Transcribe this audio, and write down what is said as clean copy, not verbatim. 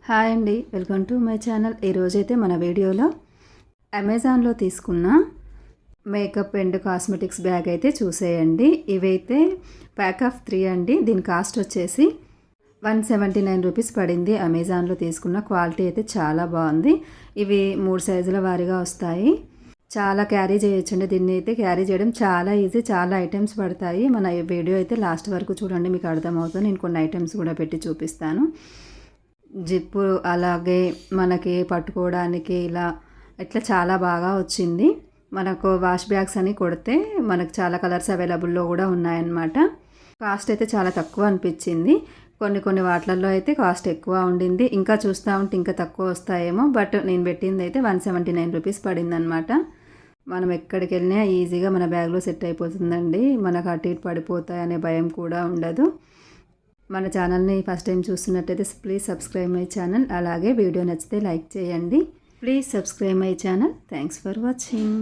Hi అండి, welcome to my channel. ఈరోజైతే మన వీడియోలో అమెజాన్లో తీసుకున్న మేకప్ అండ్ కాస్మెటిక్స్ బ్యాగ్ అయితే చూసేయండి. ఇవైతే ప్యాక్ ఆఫ్ 3 అండి. దీని కాస్ట్ వచ్చేసి 179 రూపీస్ పడింది. అమెజాన్లో తీసుకున్న క్వాలిటీ అయితే చాలా బాగుంది. ఇవి 3 సైజుల వారీగా వస్తాయి. చాలా క్యారీ చేయొచ్చండి. దీన్ని అయితే క్యారీ చేయడం చాలా ఈజీ. చాలా ఐటమ్స్ పడతాయి. మన వీడియో అయితే లాస్ట్ వరకు చూడండి, మీకు అర్థమవుతుంది. నేను కొన్ని ఐటమ్స్ కూడా పెట్టి చూపిస్తాను. జిప్పు అలాగే మనకి పట్టుకోవడానికి ఇట్లా చాలా బాగా వచ్చింది. మనకు వాష్ బ్యాగ్స్ అని కొడితే మనకు చాలా కలర్స్ అవైలబుల్లో కూడా ఉన్నాయన్నమాట. కాస్ట్ అయితే చాలా తక్కువ అనిపించింది. కొన్ని వాటిల్లో అయితే కాస్ట్ ఎక్కువ ఉండింది. ఇంకా చూస్తూ ఉంటే ఇంకా తక్కువ వస్తాయేమో, బట్ నేను పెట్టింది అయితే 179 రూపీస్ పడిందనమాట. మనం ఎక్కడికి వెళ్ళినా ఈజీగా మన బ్యాగ్లో సెట్ అయిపోతుందండి. మనకు అటు ఇటు పడిపోతాయి అనే భయం కూడా ఉండదు. మన ఛానల్ని ఫస్ట్ టైం చూస్తున్నట్టయితే ప్లీజ్ సబ్స్క్రైబ్ మై ఛానల్. అలాగే వీడియో నచ్చితే లైక్ చేయండి. Please subscribe my channel. Thanks for watching.